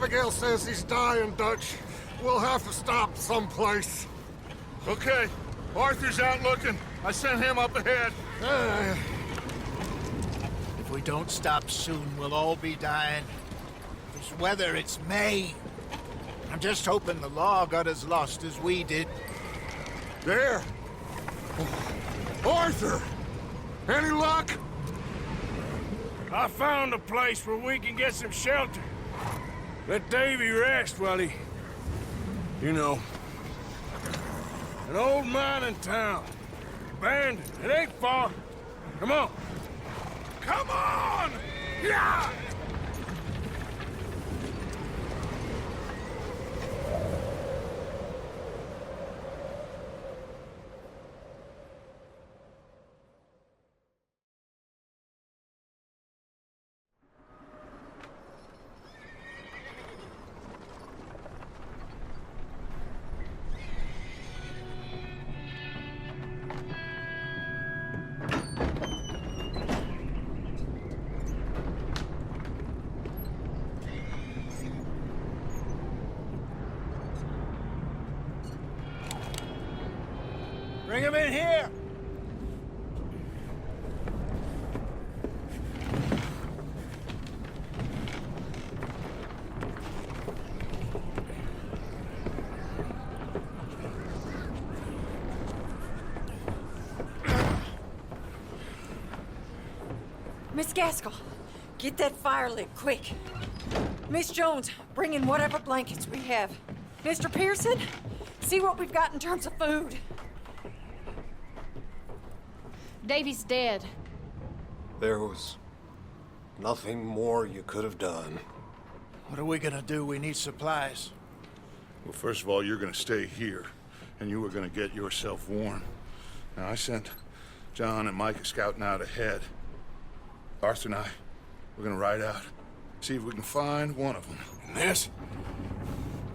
Abigail says he's dying, Dutch. We'll have to stop someplace. Okay, Arthur's out looking. I sent him up ahead. If we don't stop soon, we'll all be dying. This weather, it's May. I'm just hoping the law got as lost as we did. There! Arthur! Any luck? I found a place where we can get some shelter. Let Davy rest while he... You know. An old mining town. Abandoned. It ain't far. Come on. Come on! Yeah! Bring him in here! Miss Gaskell, get that fire lit, quick. Miss Jones, bring in whatever blankets we have. Mr. Pearson, see what we've got in terms of food. Davy's dead. There was nothing more you could have done. What are we gonna do? We need supplies. Well, first of all, you're gonna stay here, and you were gonna get yourself warm. Now, I sent John and Micah scouting out ahead. Arthur and I, we're gonna ride out, see if we can find one of them. And this,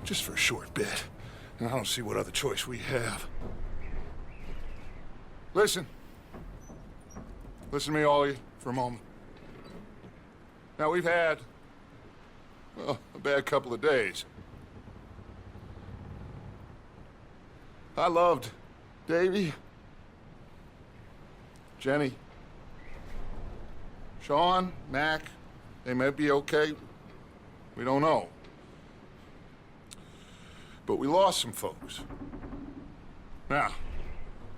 just for a short bit. And I don't see what other choice we have. Listen. Listen to me, all of you, for a moment. Now, we've had, well, a bad couple of days. I loved Davy, Jenny, Sean, Mac. They may be okay. We don't know. But we lost some folks. Now,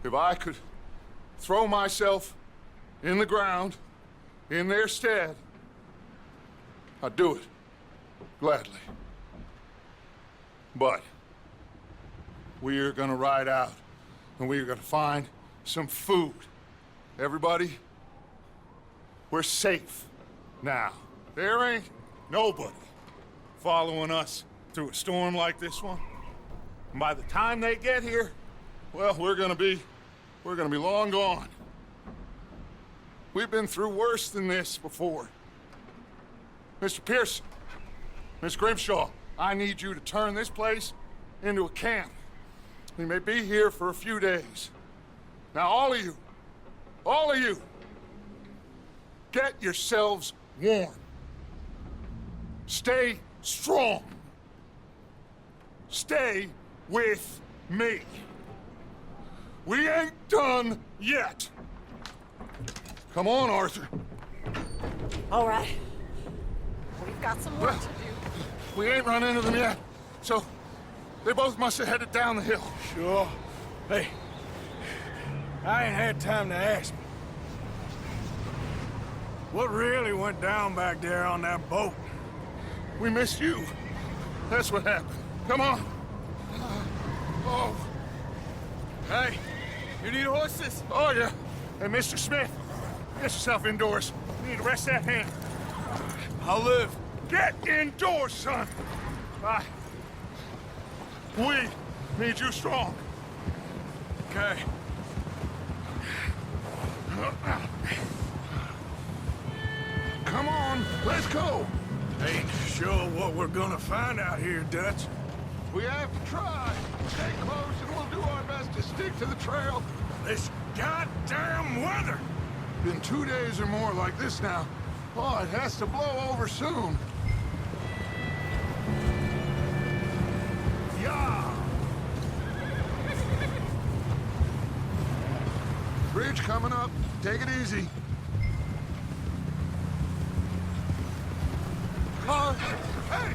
if I could throw myself in the ground, in their stead, I'd do it, gladly. But we are gonna ride out, and we are gonna find some food. Everybody, we're safe now. There ain't nobody following us through a storm like this one. And by the time they get here, well, we're gonna be long gone. We've been through worse than this before. Mr. Pearson, Miss Grimshaw, I need you to turn this place into a camp. We may be here for a few days. Now, all of you, get yourselves warm. Stay strong. Stay with me. We ain't done yet. Come on, Arthur. All right. We've got some work to do. We ain't run into them yet, so they both must have headed down the hill. Sure. Hey, I ain't had time to ask. What really went down back there on that boat? We missed you. That's what happened. Come on. Oh. Hey, you need horses? Oh, yeah. Hey, Mr. Smith, get yourself indoors. You need to rest that hand. I'll live. Get indoors, son. We need you strong. Okay. Come on, let's go. Ain't sure what we're gonna find out here, Dutch. We have to try. Stay close and we'll do our best to stick to the trail. This goddamn weather! Been 2 days or more like this now. Oh, it has to blow over soon. Bridge coming up. Take it easy. Hey!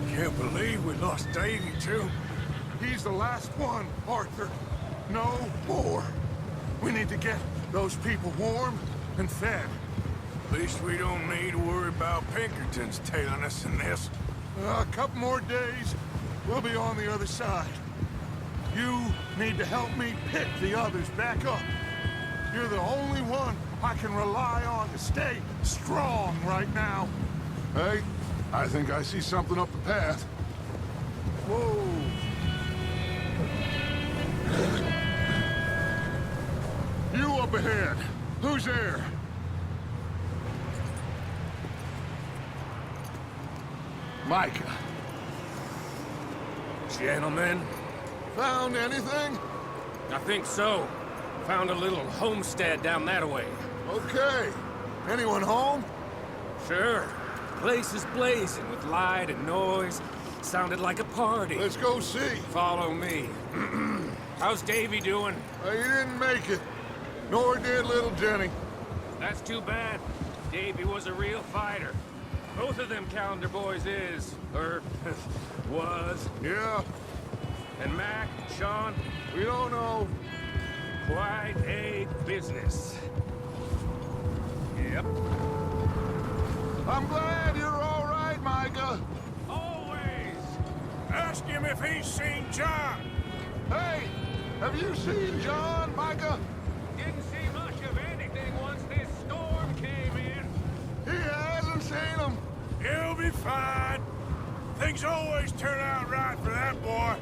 Can't believe we lost Davy, too. He's the last one, Arthur. No more. We need to get those people warm and fed. At least we don't need to worry about Pinkertons tailing us in this. A couple more days, we'll be on the other side. You need to help me pick the others back up. You're the only one I can rely on to stay strong right now. Hey, I think I see something up the path. Whoa. You up ahead. Who's there? Micah. Gentlemen, Found anything? I think so. Found a little homestead down that way. Okay. Anyone home? Sure. Place is blazing with light and noise. Sounded like a party. Let's go see. Follow me. How's Davy doing? He didn't make it. Nor did little Jenny. That's too bad. Davy was a real fighter. Both of them Calendar boys is, or was. Yeah, And Mac, Sean, we don't know. quite a business. Yep. I'm glad you're all right, Micah. Always! Ask him if he's seen John. Hey, have you seen John, Micah? Didn't see much of anything once this storm came in. He hasn't seen him. He'll be fine. Things always turn out right for that boy.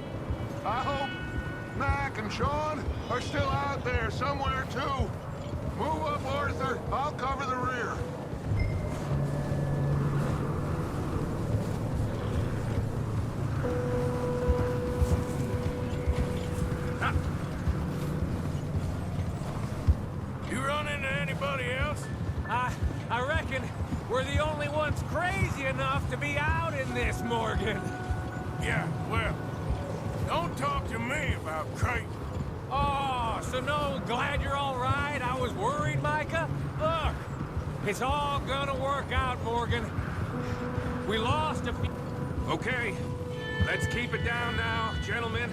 I hope Mac and Sean are still out there somewhere, too. Move up, Arthur. I'll cover the rear. You run into anybody else? I reckon we're the only ones crazy enough to be out in this, Morgan. Yeah, well, don't talk to me about crazy. Oh, so no, glad you're all right. I was worried, Micah. Look, it's all gonna work out, Morgan. We lost a few... Okay, let's keep it down now, gentlemen.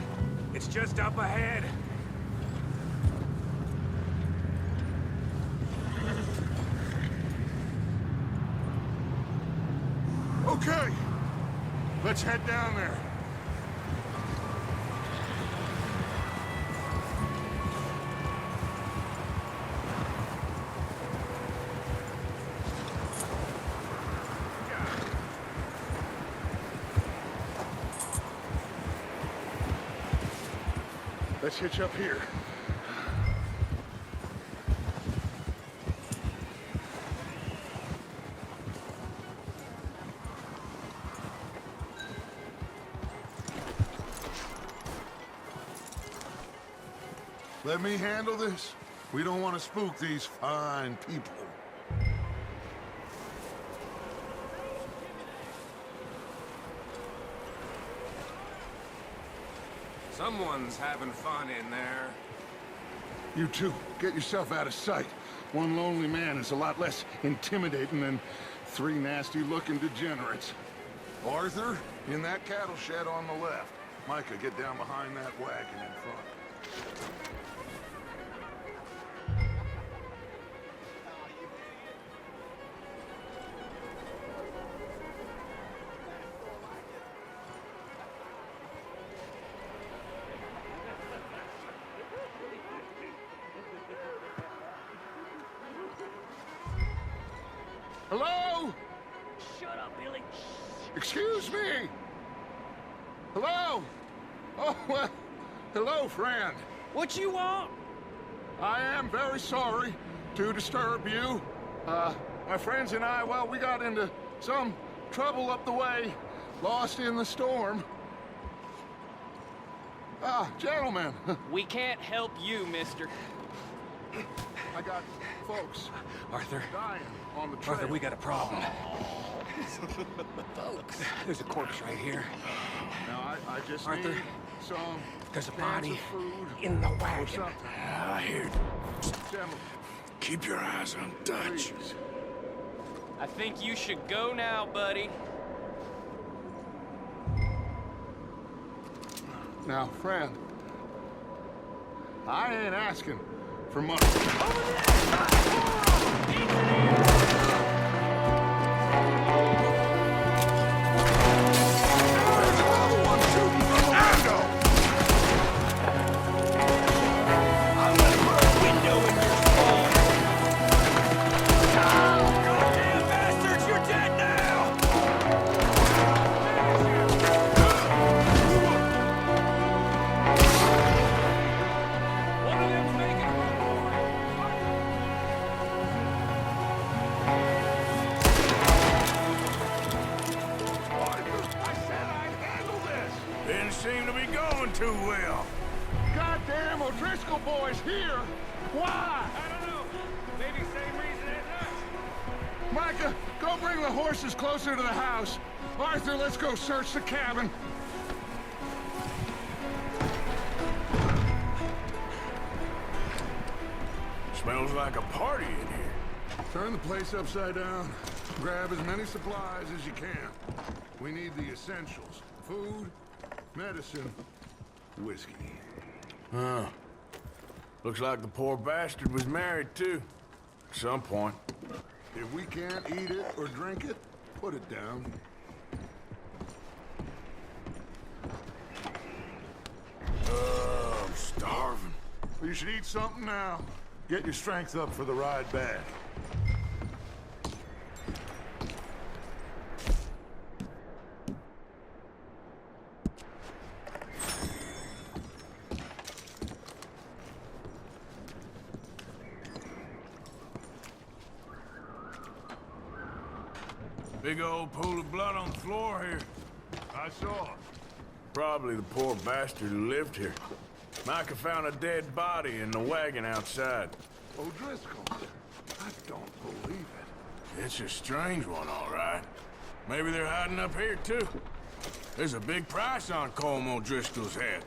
It's just up ahead. Okay, let's head down there. Let's hitch up here. Let me handle this. We don't want to spook these fine people. Someone's having fun in there. You two, get yourself out of sight. One lonely man is a lot less intimidating than three nasty-looking degenerates. Arthur, in that cattle shed on the left. Micah, get down behind that wagon in front. Hello? Shut up, Billy. Excuse me? Hello? Oh, well, hello, friend. What you want? I am very sorry to disturb you. My friends and I, well, we got into some trouble up the way, lost in the storm. Gentlemen, We can't help you, mister. I got folks Arthur, dying. on the trail. Arthur, we got a problem. Folks, there's a corpse right here. Now, I just Arthur, need some there's a cans body of food in the or wagon. something. I hear it. Gentlemen, Keep your eyes on Dutch. please. I think you should go now, buddy. Now, friend, I ain't asking for much. Didn't seem to be going too well. Goddamn O'Driscoll boys here! Why? I don't know. Maybe same reason as us. Micah, go bring the horses closer to the house. Arthur, let's go search the cabin. Smells like a party in here. Turn the place upside down. Grab as many supplies as you can. We need the essentials. Food, medicine, whiskey. Huh. Looks like the poor bastard was married, too. At some point. If we can't eat it or drink it, put it down. I'm starving. You should eat something now. Get your strength up for the ride back. Big old pool of blood on the floor here. I saw. Probably the poor bastard who lived here. Micah found a dead body in the wagon outside. O'Driscoll. I don't believe it. It's a strange one, all right. Maybe they're hiding up here, too. There's a big price on Colm O'Driscoll's head.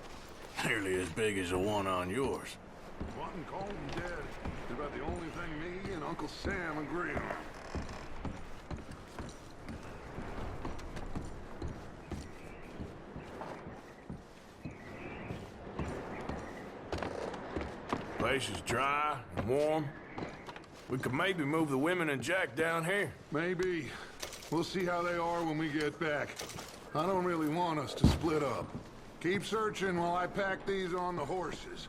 Nearly as big as the one on yours. Wanting Colm dead is about the only thing me and Uncle Sam agree on. Place is dry and warm. We could maybe move the women and Jack down here. Maybe. We'll see how they are when we get back. I don't really want us to split up. Keep searching while I pack these on the horses.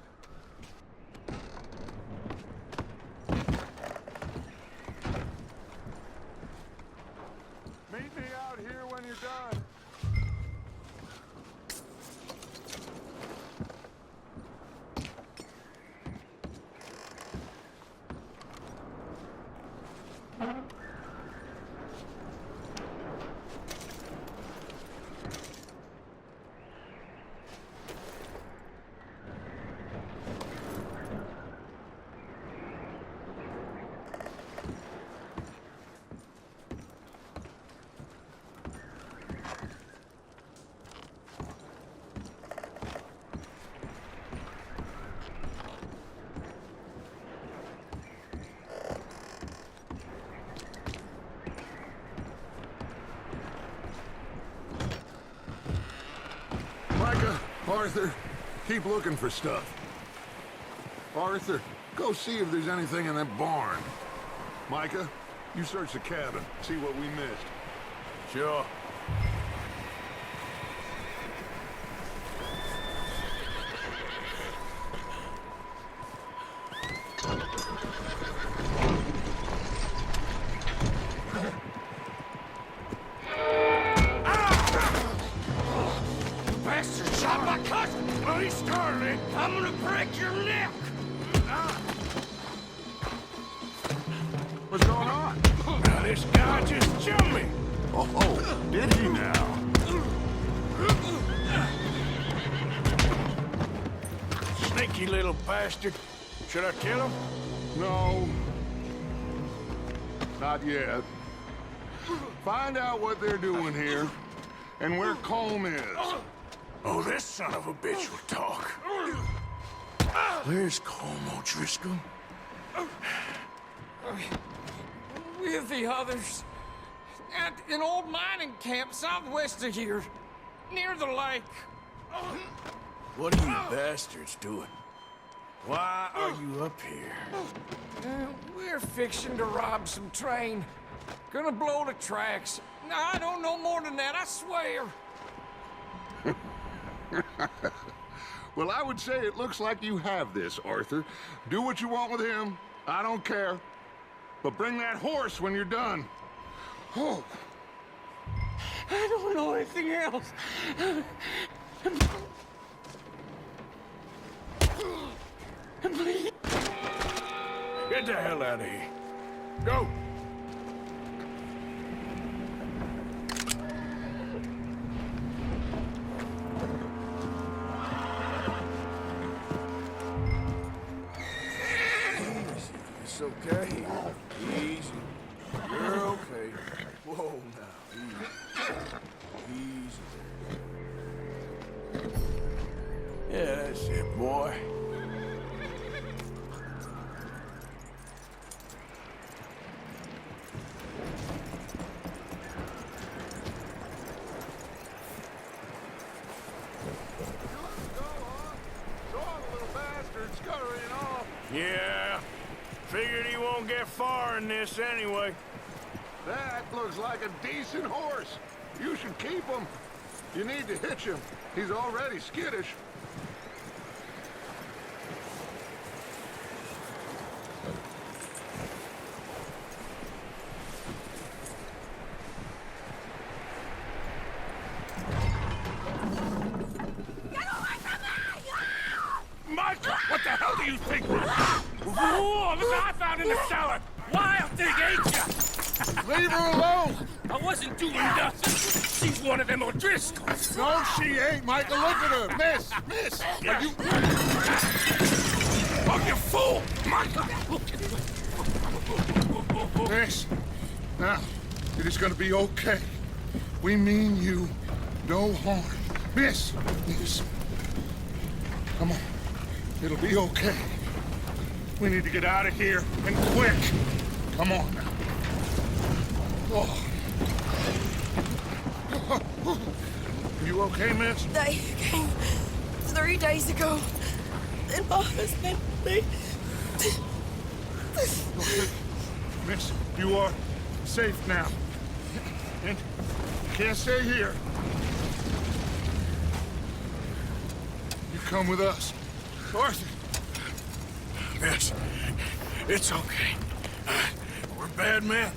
Meet me out here when you're done. Micah, Arthur, keep looking for stuff. Arthur, go see if there's anything in that barn. Micah, you search the cabin, see what we missed. Sure. Bastard shot my cousin! Oh, he started it! I'm gonna break your neck! What's going on? Now this guy just jumped me! Oh, did he now? Sneaky little bastard. Should I kill him? No. Not yet. Find out what they're doing here, and where Colm is. Oh, this son of a bitch will talk. Where's Colm O'Driscoll? With the others. At an old mining camp southwest of here. Near the lake. What are you bastards doing? Why are you up here? We're fixing to rob some train. Gonna blow the tracks. I don't know more than that, I swear. Well, I would say it looks like you have this, Arthur. Do what you want with him. I don't care. But bring that horse when you're done. Oh. I don't know anything else. Get the hell out of here. Go! It's okay. Easy. You're okay. Whoa, now. Easy. Easy. Yeah, that's it, boy. Yeah, figured he won't get far in this anyway. That looks like a decent horse. You should keep him. You need to hitch him. He's already skittish. Michael, what the hell do you think? Whoa, look what I found in the cellar. Wild thing, ain't ya? Leave her alone! I wasn't doing nothing. She's one of them O'Driscolls. No, she ain't, Michael. Look at her. Miss! Miss! Are you... Oh, you fool! Michael! Miss, now, it is gonna be okay. We mean you no harm. Miss! Miss. Come on. It'll be okay. We need to get out of here, and quick. Come on now. Oh. You okay, miss? They came 3 days ago. And my husband, they... Miss, you are safe now. And you can't stay here. You come with us. Arthur. Miss, it's okay. We're bad men.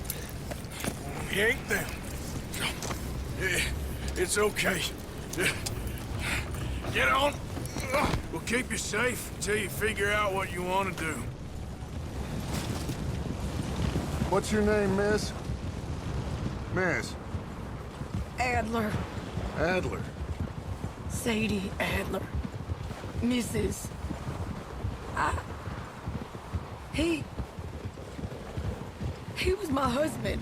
We ain't them. It's okay. Get on. We'll keep you safe until you figure out what you want to do. What's your name, miss? Miss. Adler. Adler. Sadie Adler. Mrs. He was my husband.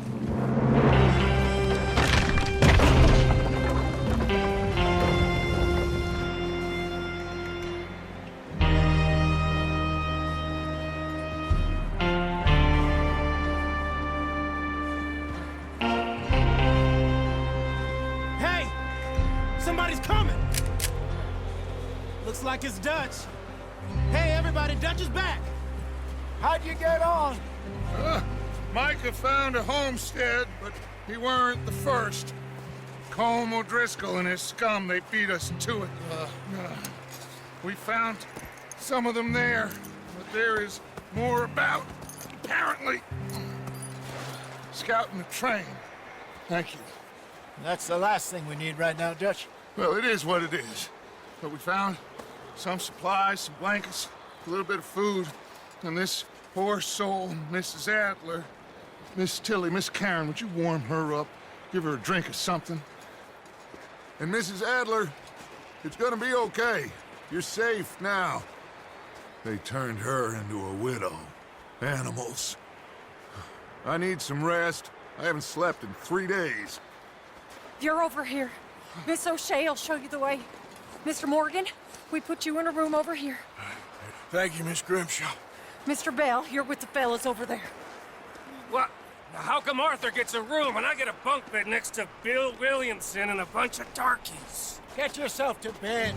Hey! Somebody's coming! Looks like it's Dutch. Hey, everybody, Dutch is back! How'd you get on? Micah found a homestead, but he weren't the first. Colm O'Driscoll and his scum, they beat us to it. We found some of them there, but there is more about, apparently. Scouting the train. Thank you. That's the last thing we need right now, Dutch. Well, it is what it is. But we found some supplies, some blankets, a little bit of food, and this poor soul, Mrs. Adler, Miss Tilly, Miss Karen, would you warm her up? Give her a drink or something? And Mrs. Adler, it's gonna be okay. You're safe now. They turned her into a widow. Animals. I need some rest. I haven't slept in 3 days. You're over here. Miss O'Shea will show you the way. Mr. Morgan, we put you in a room over here. Thank you, Miss Grimshaw. Mr. Bell, you're with the fellas over there. What? How come Arthur gets a room and I get a bunk bed next to Bill Williamson and a bunch of darkies? Get yourself to bed.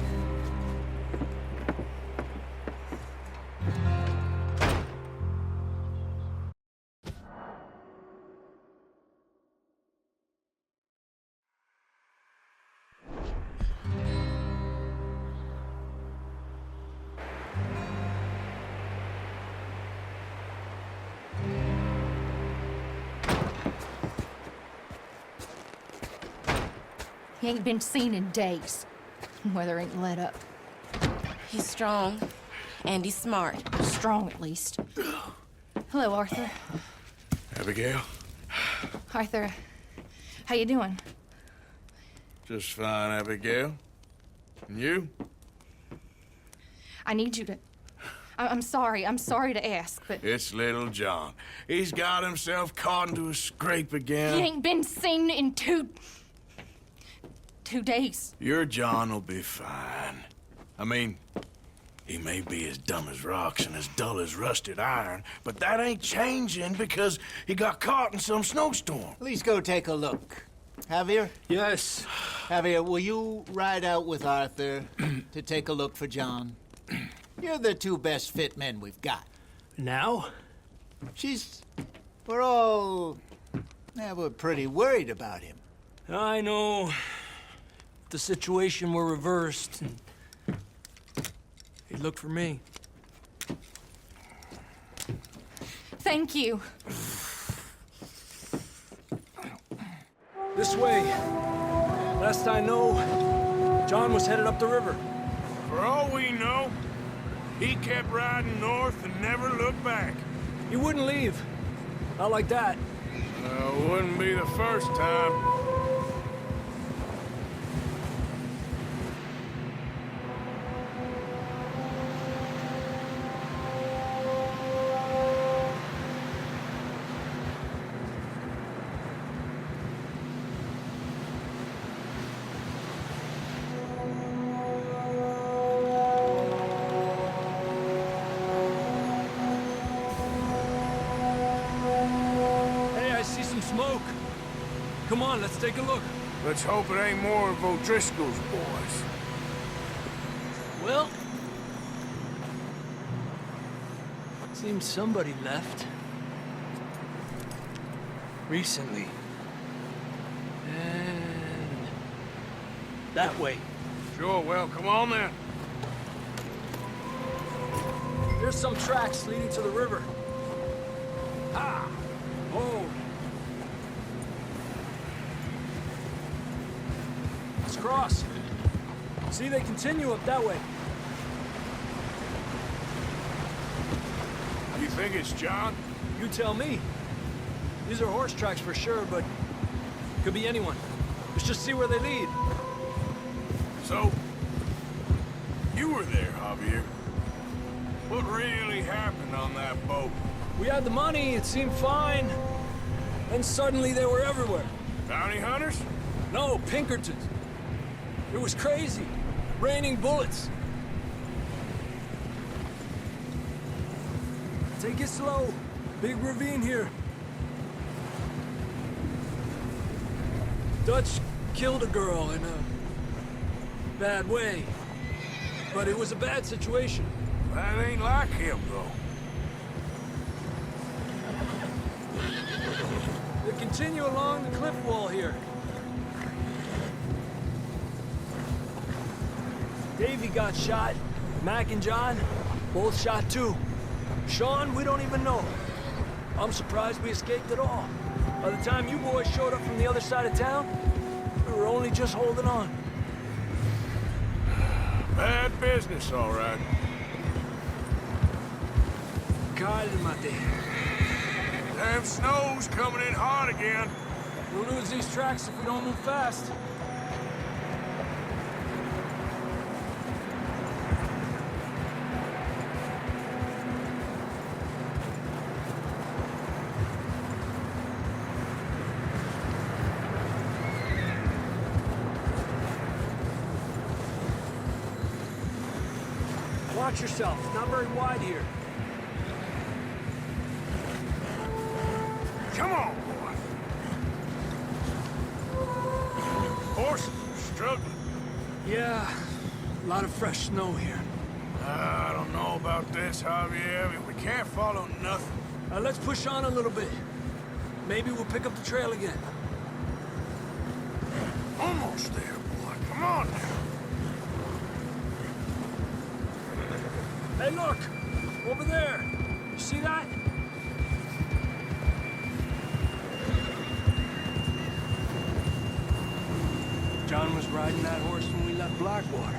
He ain't been seen in days. Weather ain't let up. He's strong, and he's smart. Strong, at least. Hello, Arthur. Abigail? Arthur, how you doing? Just fine, Abigail. And you? I need you to... I'm sorry to ask, but... It's little John. He's got himself caught into a scrape again. He ain't been seen in 2 days. Your John will be fine. I mean, he may be as dumb as rocks and as dull as rusted iron, but that ain't changing because he got caught in some snowstorm. Please go take a look. Javier? Yes. Javier, will you ride out with Arthur to take a look for John? You're the 2 best fit men we've got. Now? We're all... we're pretty worried about him. I know. If the situation were reversed, he'd look for me. Thank you. This way. Last I know, John was headed up the river. For all we know, he kept riding north and never looked back. He wouldn't leave. Not like that. Wouldn't be the first time. Smoke. Come on, let's take a look. Let's hope it ain't more of O'Driscoll's boys. Well, seems somebody left. Recently. And that way. Sure, well, come on then. There's some tracks leading to the river. Ha! Oh. Let's cross. See, they continue up that way. You think it's John? You tell me. These are horse tracks for sure, but could be anyone. Let's just see where they lead. So, you were there, Javier. What really happened on that boat? We had the money, it seemed fine. Then suddenly they were everywhere. Bounty hunters? No, Pinkertons. It was crazy. Raining bullets. Take it slow. Big ravine here. Dutch killed a girl in a bad way. But it was a bad situation. That ain't like him, though. They continue along the cliff wall here. Davy got shot. Mac and John, both shot too. Sean, we don't even know. I'm surprised we escaped at all. By the time you boys showed up from the other side of town, we were only just holding on. Bad business, all right. Cálmate. Damn snow's coming in hard again. We'll lose these tracks if we don't move fast. watch yourself. It's not very wide here. Come on, boy. Horses are struggling. Yeah, a lot of fresh snow here. I don't know about this, Javier. We can't follow nothing. Let's push on a little bit. Maybe we'll pick up the trail again. Almost there, boy. Come on now. Hey, look! Over there! You see that? John was riding that horse when we left Blackwater.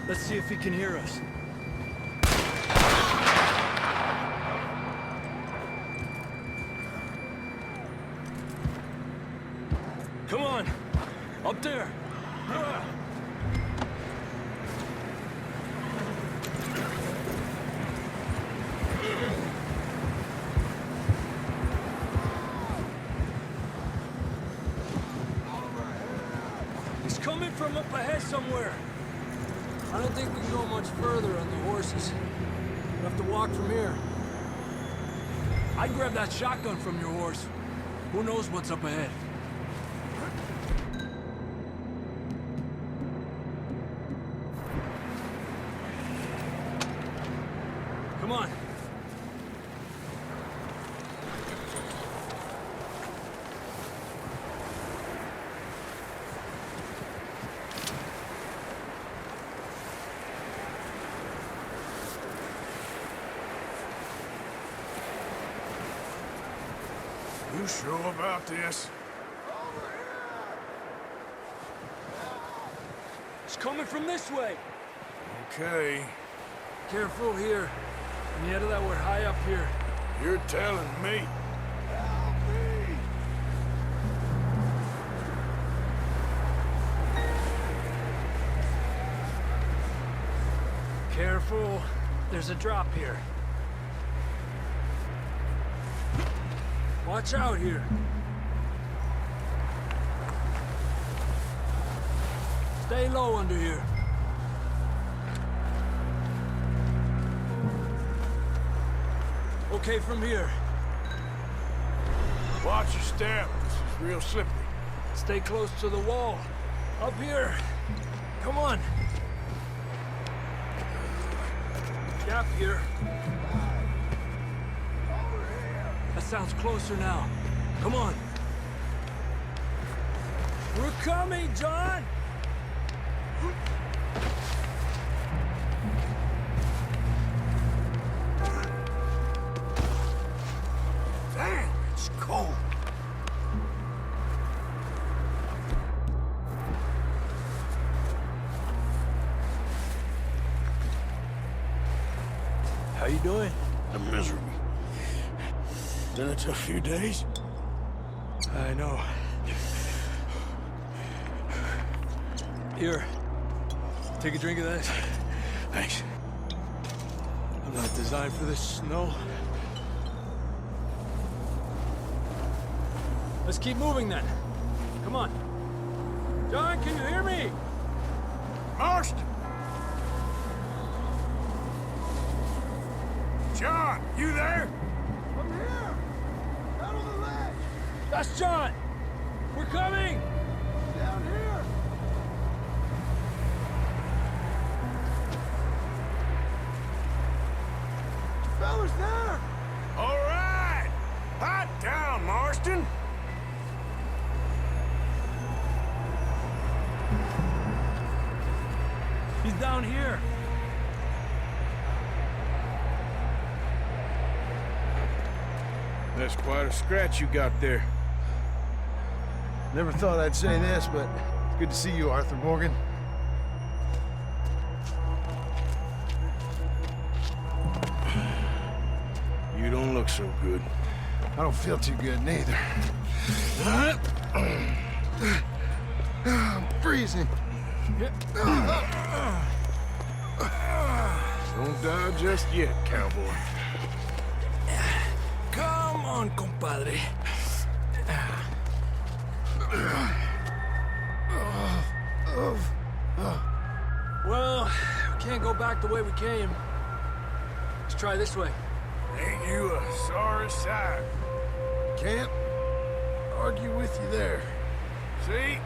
Let's see if he can hear us. Come on! Up there! He's coming from up ahead somewhere. I don't think we can go much further on the horses. We'll have to walk from here. I'd grab that shotgun from your horse. Who knows what's up ahead? Come on. You sure about this? It's coming from this way. Okay. Careful here. On the end of that, we're high up here. You're telling me. Careful. There's a drop here. Watch out here. Stay low under here. Okay from here. Watch your step. This is real slippery. Stay close to the wall. Up here. Come on. Gap here. That sounds closer now. Come on. We're coming, John! Damn, it's cold. How you doing? I'm miserable. Been a tough few days. I know. Here. Take a drink of that. Thanks. I'm not designed for this snow. Let's keep moving then. Come on. John, can you hear me? Marston! John, you there? I'm here! Out on the ledge! That's John! We're coming! Down here! Fellas there! All right! Hot down, Marston! He's down here. That's quite a scratch you got there. Never thought I'd say this, but it's good to see you, Arthur Morgan. You don't look so good. I don't feel too good, neither. I'm freezing. Don't die just yet, cowboy. Come on, compadre. Well, Can't go back the way we came. Let's try this way. Ain't you a sorry sight? Can't argue with you there. See?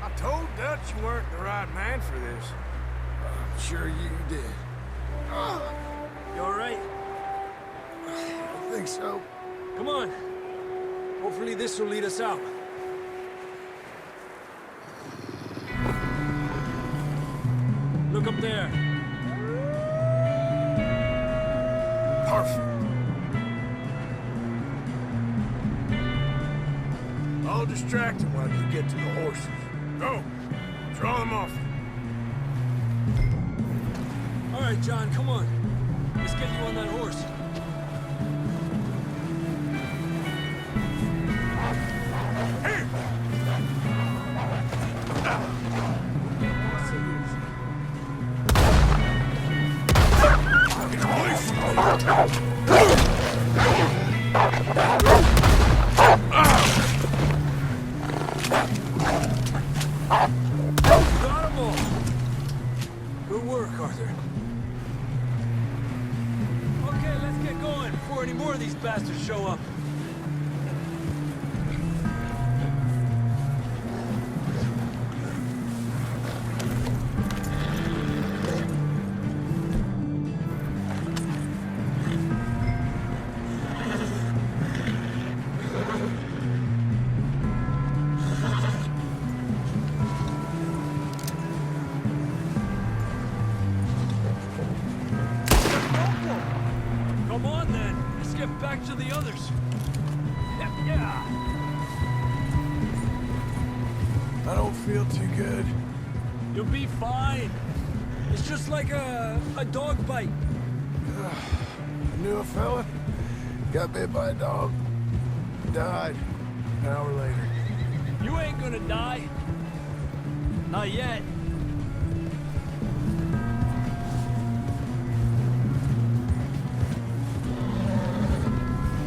I told Dutch you weren't the right man for this. I'm sure you did. You all right? I think so. Come on. Hopefully this will lead us out. Look up there. Perfect. I'll distract him while you get to the horses. Go. Draw them off. All right, John, come on. Let's get you on that horse. Got 'em all. Good work, Arthur. Okay, let's get going before any more of these bastards show up. Come on, then. Let's get back to the others. Yeah. I don't feel too good. You'll be fine. It's just like a dog bite. I knew a fella. Got bit by a dog. Died an hour later. You ain't gonna die. Not yet.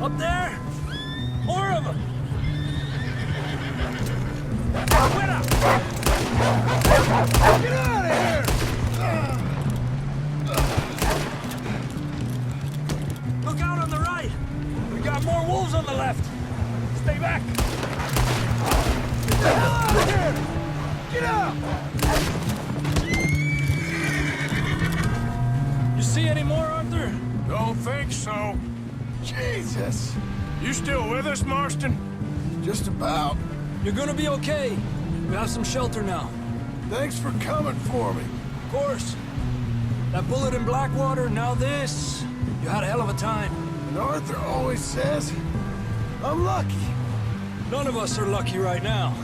Up there! More of them! Get out of here! Look out on the right! We got more wolves on the left! Stay back! Get the hell out of here! Get out! You see any more, Arthur? Don't think so. Jesus! You still with us, Marston? Just about. You're gonna be okay. We have some shelter now. Thanks for coming for me. Of course. That bullet in Blackwater, now this. You had a hell of a time. And Arthur always says, I'm lucky. None of us are lucky right now.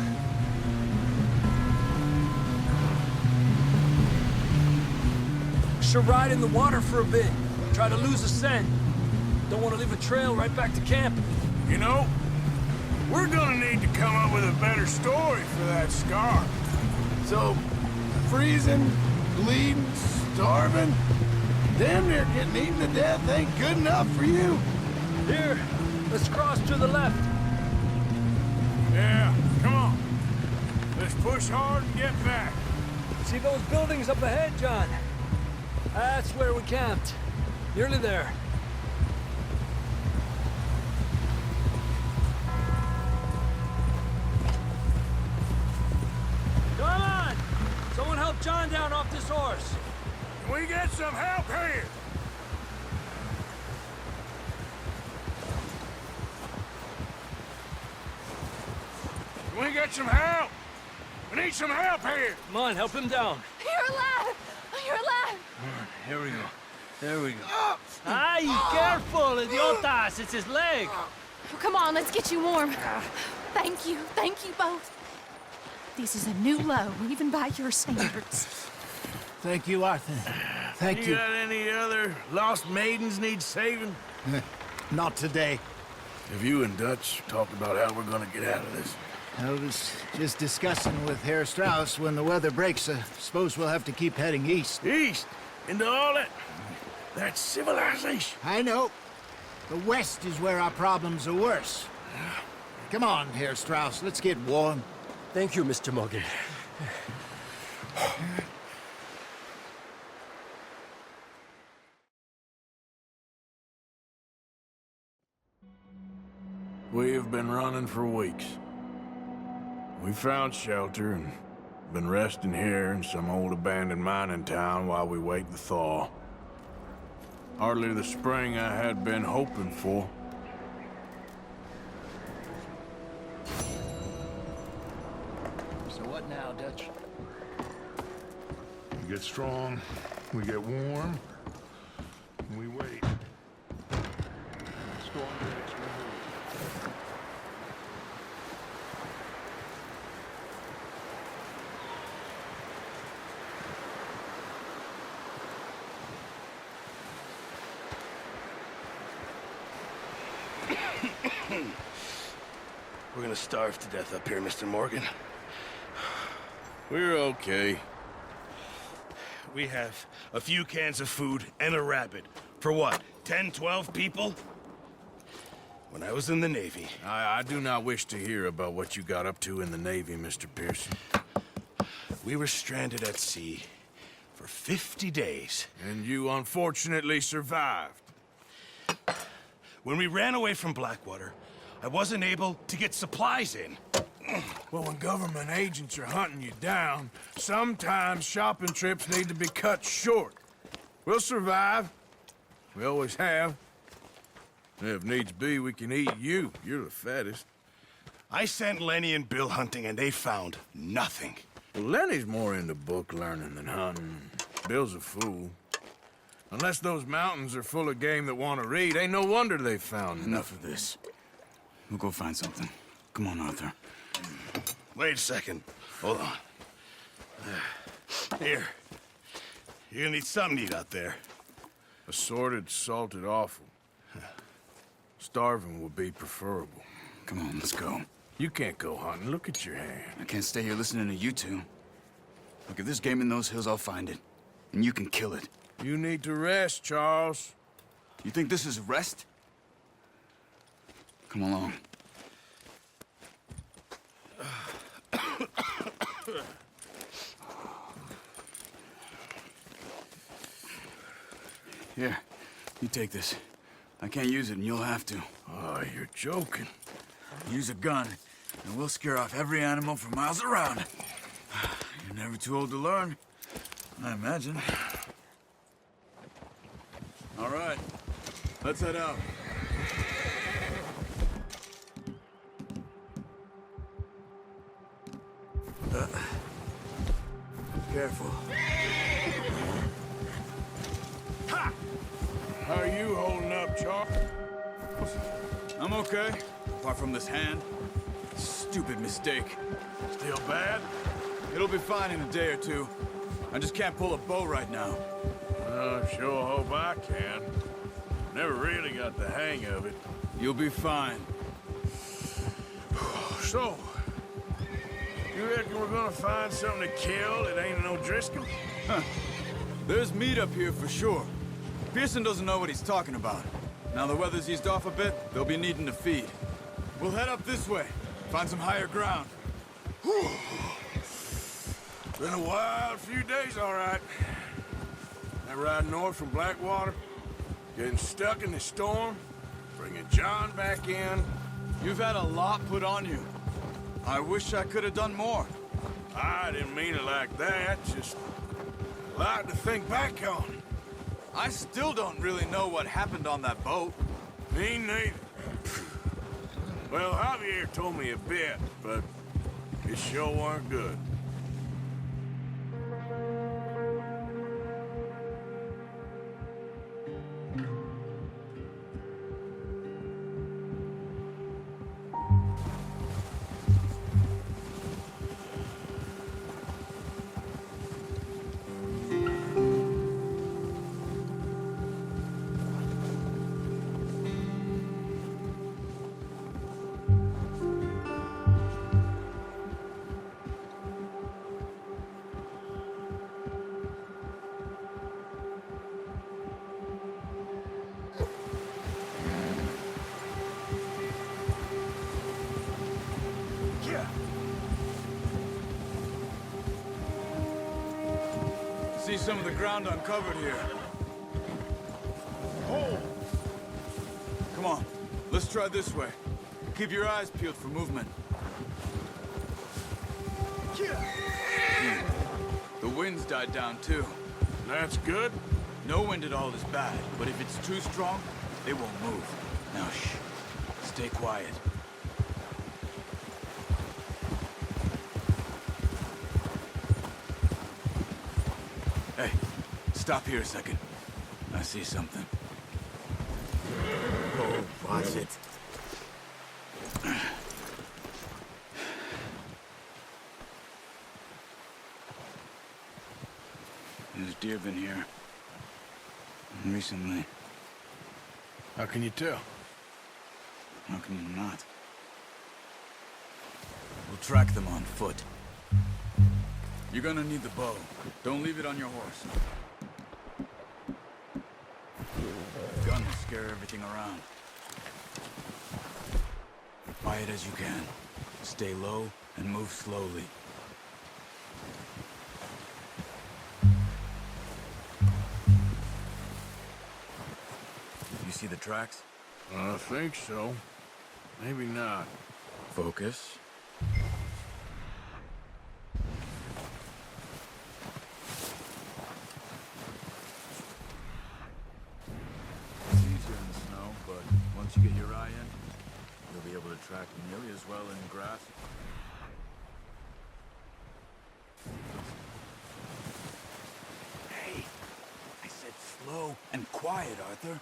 Should ride in the water for a bit. Try to lose the scent. Don't want to leave a trail right back to camp. You know, we're gonna need to come up with a better story for that scar. So, freezing, bleeding, starving, damn near getting eaten to death ain't good enough for you? Here, let's cross to the left. Yeah, come on. Let's push hard and get back. See those buildings up ahead, John? That's where we camped. Nearly there. Come on! Someone help John down off this horse. Can we get some help here? Can we get some help? We need some help here. Come on, help him down. You're alive! You're alive! Here we go. There we go. Ay, careful, idiotas! It's his leg. Oh, come on, let's get you warm. Thank you both. This is a new low, even by your standards. Thank you, Arthur. Thank you. got any other lost maidens need saving? Not today. Have you and Dutch talked about how we're gonna get out of this? I was just discussing with Herr Strauss when the weather breaks. I suppose we'll have to keep heading east. East? Into all that civilization? I know. The west is where our problems are worse. Come on, Herr Strauss, let's get warm. Thank you, Mr. Morgan. We have been running for weeks. We found shelter and been resting here in some old abandoned mining town while we wait the thaw. Hardly the spring I had been hoping for. So what now, Dutch? We get strong, we get warm, and we wait. Let's go on to the next one. We're gonna starve to death up here, Mr. Morgan. We're okay. We have a few cans of food and a rabbit. For what, 10, 12 people? When I was in the Navy... I do not wish to hear about what you got up to in the Navy, Mr. Pearson. We were stranded at sea for 50 days. And you unfortunately survived. When we ran away from Blackwater, I wasn't able to get supplies in. Well, when government agents are hunting you down, sometimes shopping trips need to be cut short. We'll survive. We always have. If needs be, we can eat you. You're the fattest. I sent Lenny and Bill hunting, and they found nothing. Well, Lenny's more into book learning than hunting. Bill's a fool. Unless those mountains are full of game that want to read, ain't no wonder they found Enough of this. We'll go find something. Come on, Arthur. Wait a second. Hold on. Here. You're gonna need something to eat out there. Assorted, salted offal. Starving would be preferable. Come on, let's go. You can't go hunting. Look at your hand. I can't stay here listening to you two. Look, if there's game in those hills, I'll find it. And you can kill it. You need to rest, Charles. You think this is rest? Come along. Here, you take this. I can't use it, and you'll have to. Oh, you're joking. Use a gun, and we'll scare off every animal for miles around. You're never too old to learn, I imagine. All right, let's head out. Careful. Ha! How are you holding up, Charles? I'm okay, apart from this hand. Stupid mistake. Still bad? It'll be fine in a day or two. I just can't pull a bow right now. Sure hope I can. Never really got the hang of it. You'll be fine. So, you reckon we're gonna find something to kill that ain't no Driscoll? Huh. There's meat up here for sure. Pearson doesn't know what he's talking about. Now the weather's eased off a bit, they'll be needing to feed. We'll head up this way, find some higher ground. Whew. Been a wild few days, all right. That ride north from Blackwater, getting stuck in the storm, bringing John back in. You've had a lot put on you. I wish I could have done more. I didn't mean it like that, just a lot to think back on. I still don't really know what happened on that boat. Me neither. Well, Javier told me a bit, but it sure weren't good. See some of the ground uncovered here. Oh! Come on, let's try this way. Keep your eyes peeled for movement. The wind's died down too. That's good. No wind at all is bad, but if it's too strong, they won't move. Now shh. Stay quiet. Hey, stop here a second. I see something. Oh, was it? There's deer been here. Recently. How can you tell? How can you not? We'll track them on foot. You're gonna need the bow. Don't leave it on your horse. Gun will scare everything around. Quiet as you can. Stay low and move slowly. You see the tracks? I think so. Maybe not. Focus. It's easier in the snow, but once you get your eye in, you'll be able to track nearly as well in grass. Hey, I said slow and quiet, Arthur.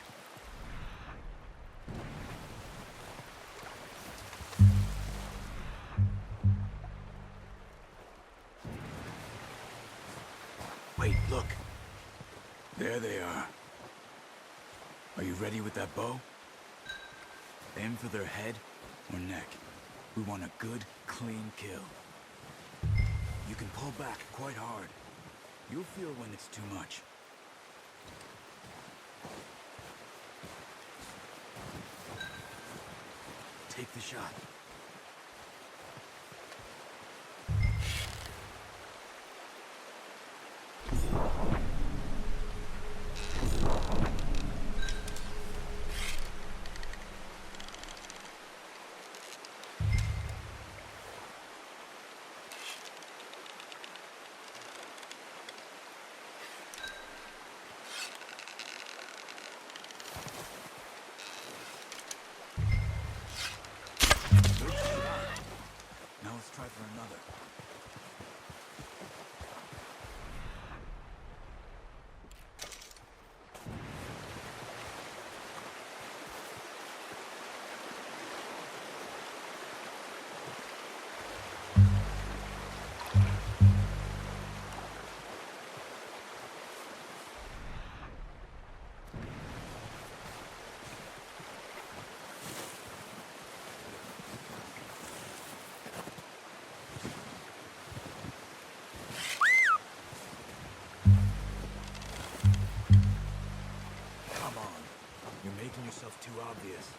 Wait, look. There they are. Are you ready with that bow? Aim for their head or neck. We want a good, clean kill. You can pull back quite hard. You'll feel when it's too much. Take the shot. Now let's try for another. Making yourself too obvious.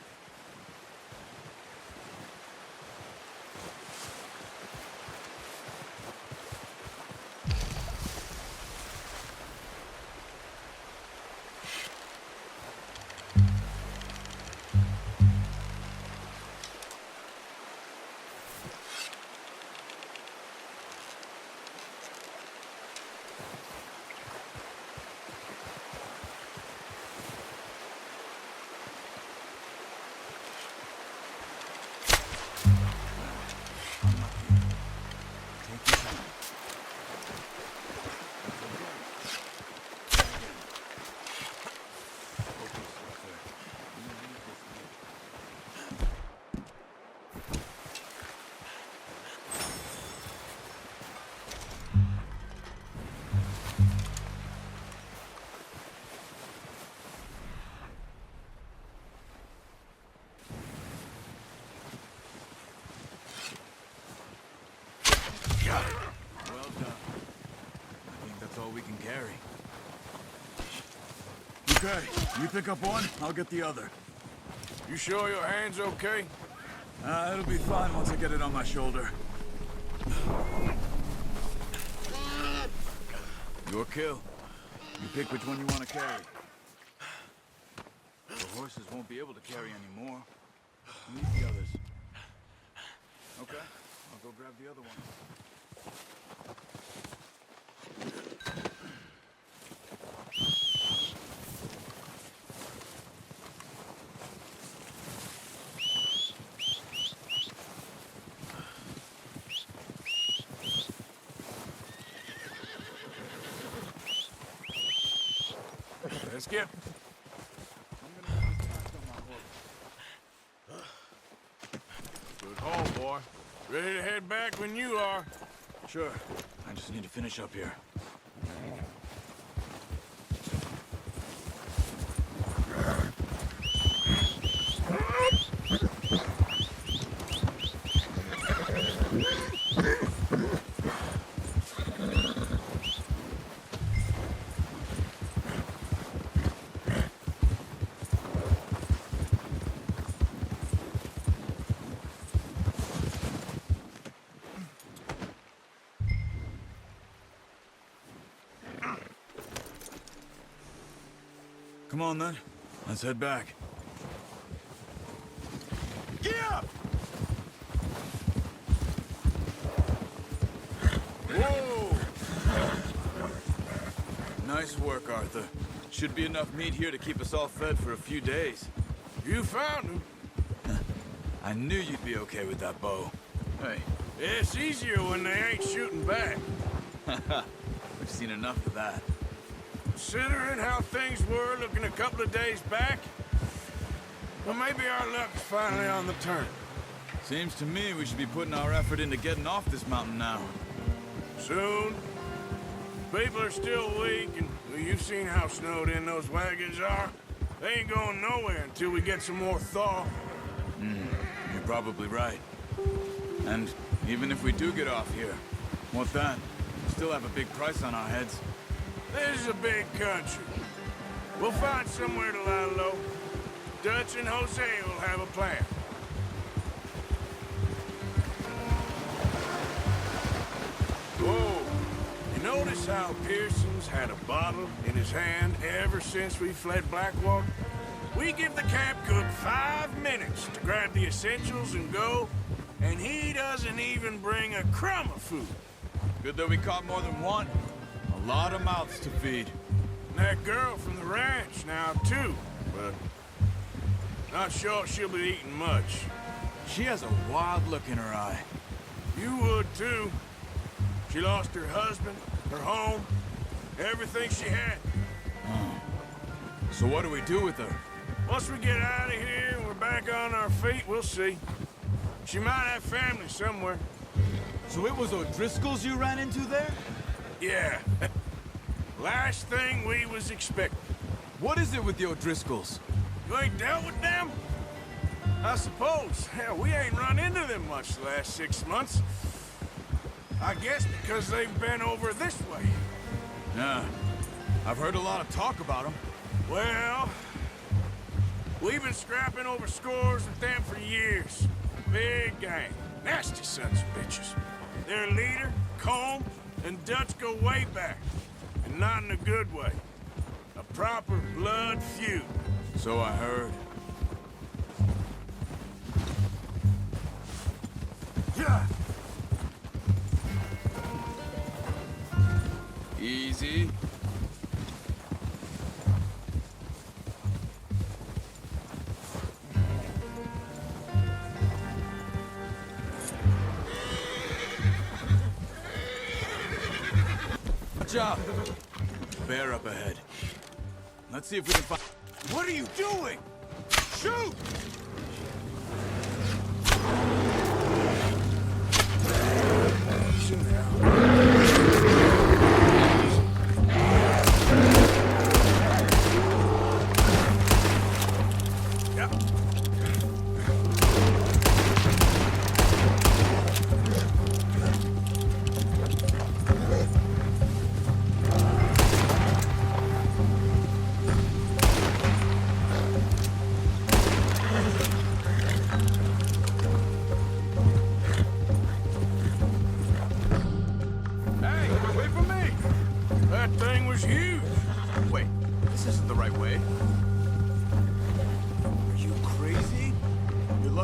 Well done. I think that's all we can carry. Okay, you pick up one, I'll get the other. You sure your hand's okay? It'll be fine once I get it on my shoulder. Your kill. You pick which one you want to carry. The horses won't be able to carry any more. Leave the others. Okay, I'll go grab the other one. Let's get... Good haul, boy. Ready to head back when you are. Sure. I just need to finish up here. Come on, then. Let's head back. Yeah! Whoa! Nice work, Arthur. Should be enough meat here to keep us all fed for a few days. You found him. I knew you'd be okay with that bow. Hey. It's easier when they ain't shooting back. We've seen enough of that. Considering how things were looking a couple of days back, well, maybe our luck's finally on the turn. Seems to me we should be putting our effort into getting off this mountain now. Soon. People are still weak, and well, you've seen how snowed in those wagons are. They ain't going nowhere until we get some more thaw. You're probably right. And even if we do get off here, what then? We still have a big price on our heads. This is a big country. We'll find somewhere to lie low. Dutch and Jose will have a plan. Whoa! You notice how Pearson's had a bottle in his hand ever since we fled Blackwater? We give the camp cook 5 minutes to grab the essentials and go, and he doesn't even bring a crumb of food. Good that we caught more than one. A lot of mouths to feed. And that girl from the ranch now, too, but not sure she'll be eating much. She has a wild look in her eye. You would, too. She lost her husband, her home, everything she had. So what do we do with her? Once we get out of here and we're back on our feet, we'll see. She might have family somewhere. So it was O'Driscoll's you ran into there? Yeah. Last thing we was expecting. What is it with the O'Driscolls? You ain't dealt with them? I suppose. Hell, we ain't run into them much the last 6 months. I guess because they've been over this way. Yeah. I've heard a lot of talk about them. Well, we've been scrapping over scores with them for years. Big gang. Nasty sons of bitches. Their leader, Combe, and Dutch go way back. And not in a good way. A proper blood feud. So I heard. Yeah. Easy. Good job. Bear up ahead. Let's see if we can find... What are you doing? Shoot!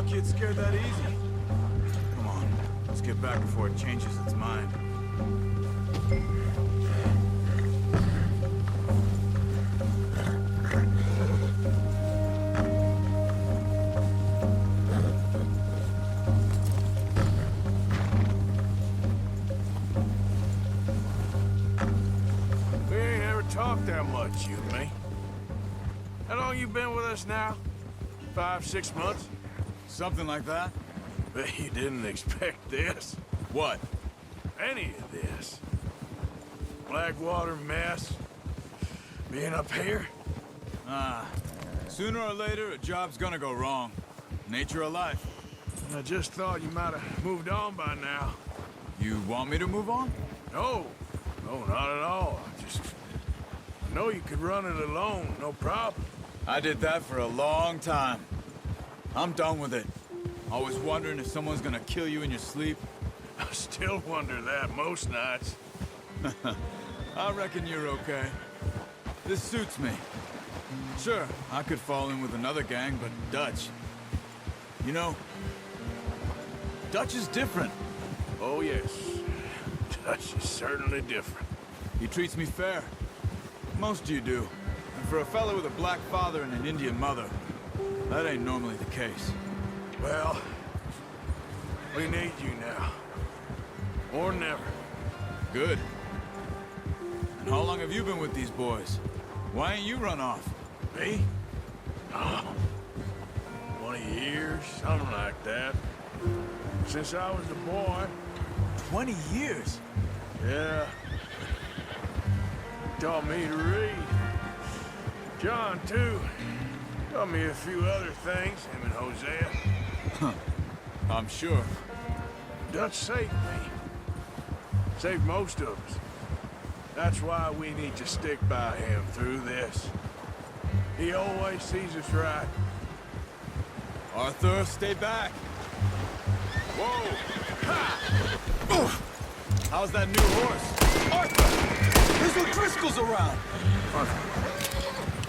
You'd scared that easy. Come on. Let's get back before it changes its mind. We ain't ever talked that much, you and me. How long you been with us now? 5, 6 months? Something like that? Bet you didn't expect this. What? Any of this. Blackwater mess. Being up here. Sooner or later, a job's gonna go wrong. Nature of life. I just thought you might have moved on by now. You want me to move on? No. No, not at all. I know you could run it alone, no problem. I did that for a long time. I'm done with it. Always wondering if someone's gonna kill you in your sleep. I still wonder that most nights. I reckon you're okay. This suits me. Sure, I could fall in with another gang, but Dutch... You know, Dutch is different. Oh, yes. Dutch is certainly different. He treats me fair. Most of you do. And for a fellow with a black father and an Indian mother, that ain't normally the case. Well, we need you now. Or never. Good. And how long have you been with these boys? Why ain't you run off? Me? Oh, 20 years, something like that. Since I was a boy. 20 years? Yeah. Taught me to read. John, too. Taught me a few other things, him and Hosea. Huh. I'm sure. Dutch saved me. Saved most of us. That's why we need to stick by him through this. He always sees us right. Arthur, stay back. Whoa! Ha! How's that new horse? Arthur! There's O'Driscoll's around!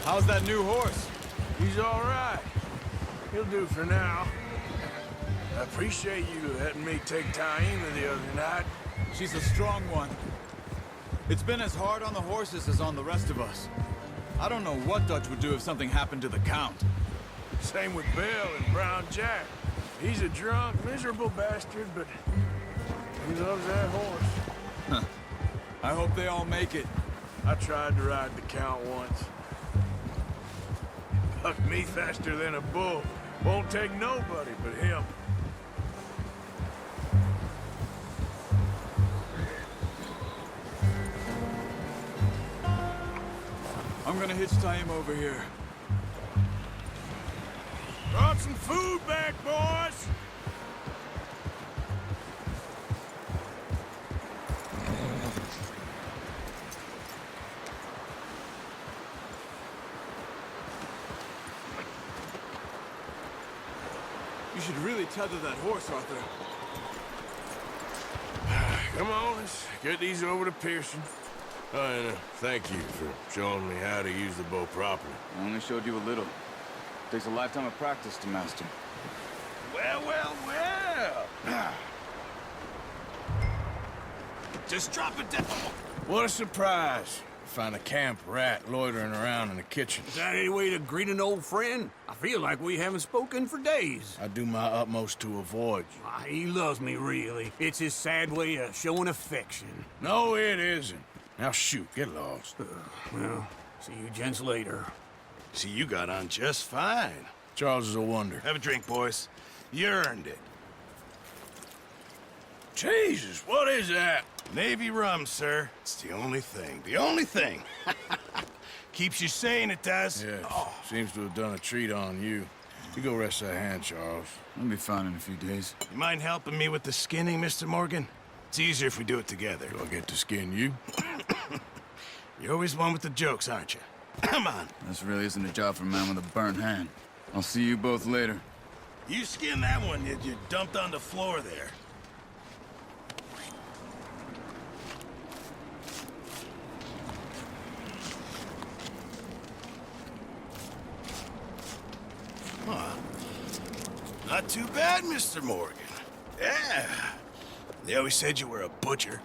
How's that new horse? He's all right. He'll do for now. I appreciate you letting me take Taima the other night. She's a strong one. It's been as hard on the horses as on the rest of us. I don't know what Dutch would do if something happened to the Count. Same with Bill and Brown Jack. He's a drunk, miserable bastard, but he loves that horse. Huh. I hope they all make it. I tried to ride the Count once. Bucked me faster than a bull. Won't take nobody but him. I'm gonna hitch Taima over here. Brought some food back, boys! You should really tether that horse, Arthur. Come on, let's get these over to Pearson. And thank you for showing me how to use the bow properly. I only showed you a little. Takes a lifetime of practice to master. Well, well, well. Just drop it down. What a surprise. Find a camp rat loitering around in the kitchen. Is that any way to greet an old friend? I feel like we haven't spoken for days. I do my utmost to avoid you. He loves me, really. It's his sad way of showing affection. No, it isn't. Now shoot, get lost. Well, see you gents later. See, you got on just fine. Charles is a wonder. Have a drink, boys. You earned it. Jesus, what is that? Navy rum, sir. It's the only thing. The only thing. Keeps you sane, it does. Yeah, seems to have done a treat on you. You go rest that hand, Charles. I'll be fine in a few days. You mind helping me with the skinning, Mr. Morgan? It's easier if we do it together. Do I get to skin you? You're always one with the jokes, aren't you? Come on. This really isn't a job for a man with a burnt hand. I'll see you both later. You skin that one that you dumped on the floor there. Huh. Not too bad, Mr. Morgan. Yeah. They always said you were a butcher.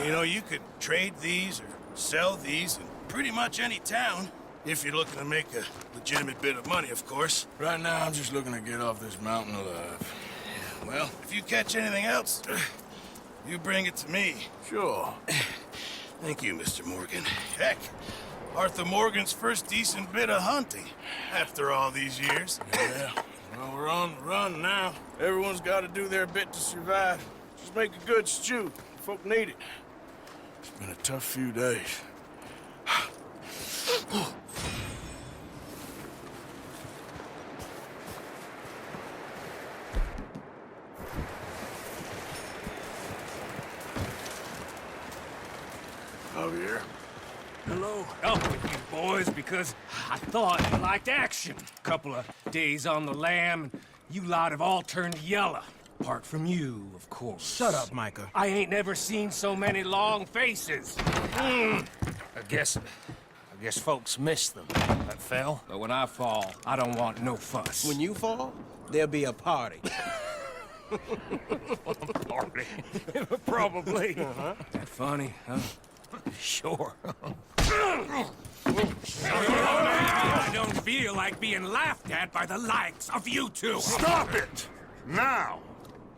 You know, you could trade these or sell these in pretty much any town. If you're looking to make a legitimate bit of money, of course. Right now, I'm just looking to get off this mountain alive. Well, if you catch anything else, you bring it to me. Sure. Thank you, Mr. Morgan. Heck, Arthur Morgan's first decent bit of hunting after all these years. Yeah, well, we're on the run now. Everyone's got to do their bit to survive. Just make a good stew. Folk need it. It's been a tough few days. Javier. Hello. Up with you boys because I thought you liked action. Couple of days on the lam, and you lot have all turned yellow. Apart from you, of course. Shut up, Micah. I ain't never seen so many long faces. I guess folks miss them. That fell. But when I fall, I don't want no fuss. When you fall, there'll be a party. Party. Probably. That funny, huh? Sure. I don't feel like being laughed at by the likes of you two. Stop it! Now!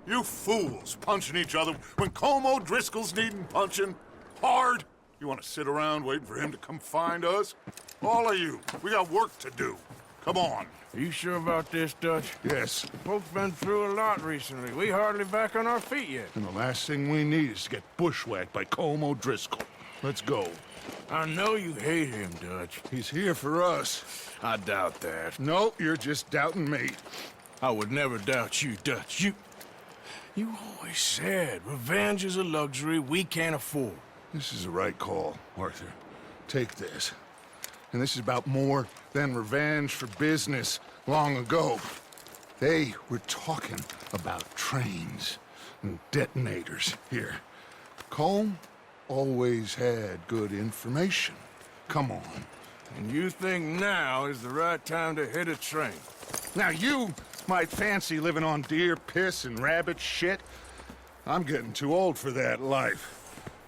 You fools punching each other when Como Driscoll's needing punching hard. You want to sit around waiting for him to come find us? All of you, we got work to do. Come on. Are you sure about this, Dutch? Yes. Folks been through a lot recently. We hardly back on our feet yet. And the last thing we need is to get bushwhacked by Como Driscoll. Let's go. I know you hate him, Dutch. He's here for us. I doubt that. No, you're just doubting me. I would never doubt you, Dutch. You always said revenge is a luxury we can't afford. This is the right call, Arthur. Take this. And this is about more than revenge for business long ago. They were talking about trains and detonators here. Colm always had good information. Come on. And you think now is the right time to hit a train? Now you might fancy living on deer piss and rabbit shit. I'm getting too old for that life.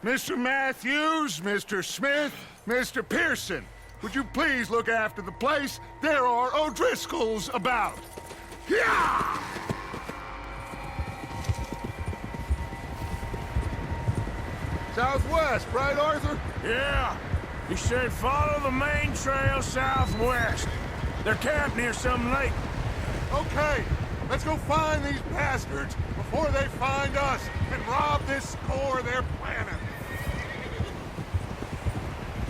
Mr. Matthews, Mr. Smith, Mr. Pearson, would you please look after the place? There are O'Driscolls about. Yeah! Southwest, right, Arthur? Yeah. He said follow the main trail southwest. They're camped near some lake. Okay, let's go find these bastards before they find us and rob this store they're planning.